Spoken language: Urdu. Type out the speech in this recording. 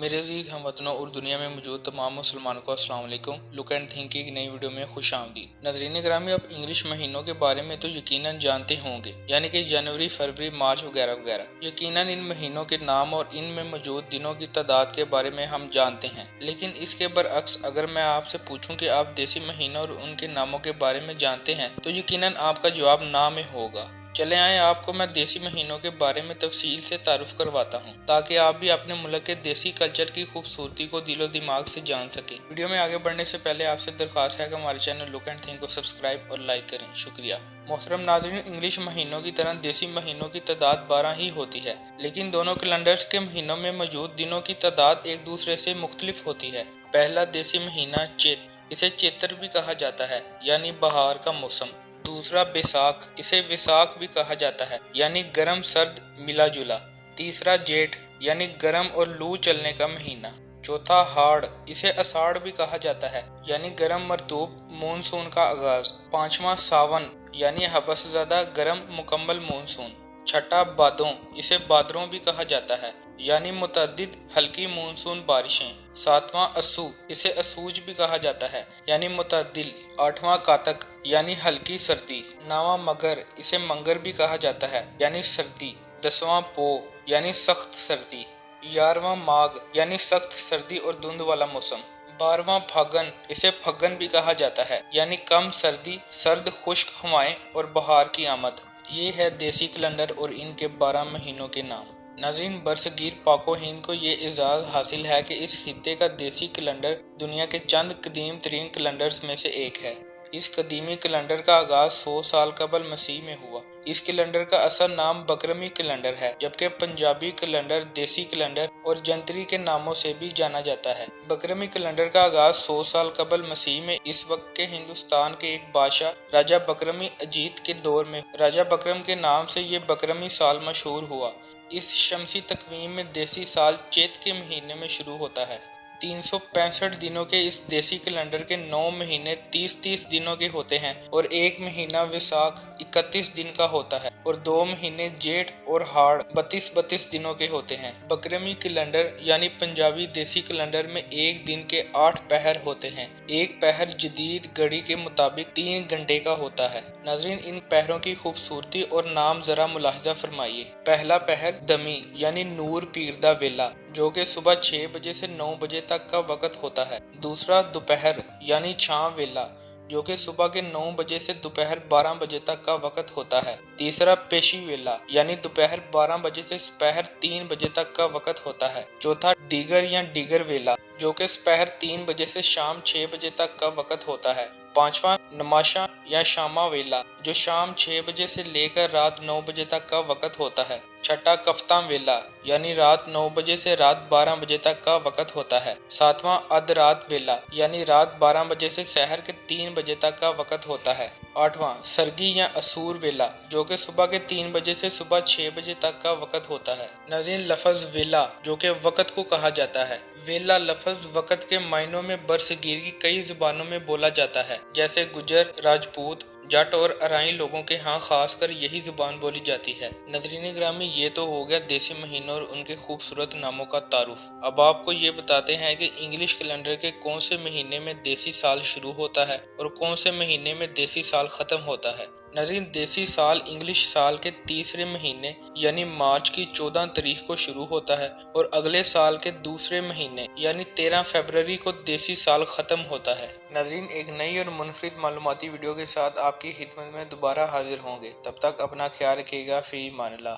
میرے عزیز ہم وطنوں اور دنیا میں موجود تمام مسلمانوں کو السلام علیکم۔ لک اینڈ تھنک کی نئی ویڈیو میں خوش آمدید۔ ناظرین گرامی، آپ انگلش مہینوں کے بارے میں تو یقیناً جانتے ہوں گے، یعنی کہ جنوری، فروری، مارچ وغیرہ وغیرہ۔ یقیناً ان مہینوں کے نام اور ان میں موجود دنوں کی تعداد کے بارے میں ہم جانتے ہیں، لیکن اس کے برعکس اگر میں آپ سے پوچھوں کہ آپ دیسی مہینوں اور ان کے ناموں کے بارے میں جانتے ہیں تو یقیناً آپ کا جواب نہ میں ہوگا۔ چلے آئیں آپ کو میں دیسی مہینوں کے بارے میں تفصیل سے تعارف کرواتا ہوں تاکہ آپ بھی اپنے ملک کے دیسی کلچر کی خوبصورتی کو دل و دماغ سے جان سکیں۔ ویڈیو میں آگے بڑھنے سے پہلے آپ سے درخواست ہے کہ ہمارے چینل لک اینڈ تھنک کو سبسکرائب اور لائک کریں، شکریہ۔ محترم ناظرین، انگلش مہینوں کی طرح دیسی مہینوں کی تعداد 12 ہی ہوتی ہے، لیکن دونوں کیلنڈرز کے مہینوں میں موجود دنوں کی تعداد ایک دوسرے سے مختلف ہوتی ہے۔ پہلا دیسی مہینہ چیت، اسے چیتر بھی کہا جاتا ہے، یعنی بہار کا موسم۔ دوسرا بیساکھ، اسے ویساکھ بھی کہا جاتا ہے، یعنی گرم سرد ملا جلا۔ تیسرا جیٹھ، یعنی گرم اور لو چلنے کا مہینہ۔ چوتھا ہاڑ، اسے اساڑھ بھی کہا جاتا ہے، یعنی گرم مرطوب مونسون کا آغاز۔ پانچواں ساون، یعنی حبس زدہ گرم مکمل مونسون۔ چھٹا بادوں، اسے بادروں بھی کہا جاتا ہے، یعنی متعدد ہلکی مونسون بارشیں۔ ساتواں اسو، اسے اسوج بھی کہا جاتا ہے، یعنی متعدل۔ آٹھواں کاتک، یعنی ہلکی سردی۔ نواں مگر، اسے منگر بھی کہا جاتا ہے، یعنی سردی۔ دسواں پو، یعنی سخت سردی۔ 11واں ماگھ، یعنی سخت سردی اور دھند والا موسم۔ 12واں پھاگن، اسے پھگن بھی کہا جاتا ہے، یعنی کم سردی، سرد خشک ہوائیں اور بہار کی آمد۔ یہ ہے دیسی کیلنڈر اور ان کے 12 مہینوں کے نام۔ ناظرین، برصغیر پاک و ہند کو یہ اعزاز حاصل ہے کہ اس خطے کا دیسی کیلنڈر دنیا کے چند قدیم ترین کیلنڈرز میں سے ایک ہے۔ اس قدیمی کیلنڈر کا آغاز 100 سال قبل مسیح میں ہوا۔ اس کیلنڈر کا اصل نام بکرمی کیلنڈر ہے، جبکہ پنجابی کیلنڈر، دیسی کیلنڈر اور جنتری کے ناموں سے بھی جانا جاتا ہے۔ بکرمی کیلنڈر کا آغاز 100 سال قبل مسیح میں اس وقت کے ہندوستان کے ایک بادشاہ راجہ بکرمی اجیت کے دور میں راجہ بکرم کے نام سے یہ بکرمی سال مشہور ہوا۔ اس شمسی تقویم میں دیسی سال چیت کے مہینے میں شروع ہوتا ہے۔ 365 دنوں کے اس دیسی کیلنڈر کے 9 مہینے 30 دنوں کے ہوتے ہیں اور ایک مہینہ ویساکھ 31 دن کا ہوتا ہے اور 2 مہینے جیٹھ اور ہاڑ 32 دنوں کے ہوتے ہیں۔ بکرمی کیلنڈر یعنی پنجابی دیسی کیلنڈر میں ایک دن کے 8 پہر ہوتے ہیں۔ ایک پہر جدید گھڑی کے مطابق 3 گھنٹے کا ہوتا ہے۔ ناظرین، ان پہروں کی خوبصورتی اور نام ذرا ملاحظہ فرمائیے۔ پہلا پہر دمی یعنی نور پیر دا ویلا، جو کہ صبح 6 بجے سے 9 بجے تک کا وقت ہوتا ہے۔ دوسرا دوپہر یعنی چھاں ویلا، جو کہ صبح کے 9 بجے سے دوپہر 12 بجے تک کا وقت ہوتا ہے۔ تیسرا پیشی ویلا یعنی دوپہر 12 بجے سے سپہر 3 بجے تک کا وقت ہوتا ہے۔ چوتھا دیگر یا ڈیگر ویلا، جو کہ سپہر 3 بجے سے شام 6 بجے تک کا وقت ہوتا ہے۔ پانچواں نماشاں یا شامہ ویلا، جو شام 6 بجے سے لے کر رات 9 بجے تک کا وقت ہوتا ہے۔ چھٹا کفتاں ویلا، یعنی رات 9 بجے سے رات 12 بجے تک کا وقت ہوتا ہے۔ ساتواں ادھ رات ویلا، یعنی رات 12 بجے سے سحر کے 3 بجے تک کا وقت ہوتا ہے۔ آٹھواں سرگی یا اسور ویلا، جو کہ صبح کے 3 بجے سے صبح 6 بجے تک کا وقت ہوتا ہے۔ ناظرین، لفظ ویلا جو کہ وقت کو کہا جاتا ہے۔ ویلا لفظ وقت کے معنوں میں برصغیر کی کئی زبانوں میں بولا جاتا ہے، جیسے گجر، راجپوت، جٹ اور ارائیں لوگوں کے ہاں خاص کر یہی زبان بولی جاتی ہے۔ ناظرین گرامی، یہ تو ہو گیا دیسی مہینوں اور ان کے خوبصورت ناموں کا تعارف۔ اب آپ کو یہ بتاتے ہیں کہ انگلش کیلنڈر کے کون سے مہینے میں دیسی سال شروع ہوتا ہے اور کون سے مہینے میں دیسی سال ختم ہوتا ہے۔ ناظرین، دیسی سال انگلش سال کے تیسرے مہینے یعنی مارچ کی 14 تاریخ کو شروع ہوتا ہے اور اگلے سال کے دوسرے مہینے یعنی 13 فروری کو دیسی سال ختم ہوتا ہے۔ ناظرین، ایک نئی اور منفرد معلوماتی ویڈیو کے ساتھ آپ کی خدمت میں دوبارہ حاضر ہوں گے۔ تب تک اپنا خیال رکھیے گا۔ فی امان اللہ۔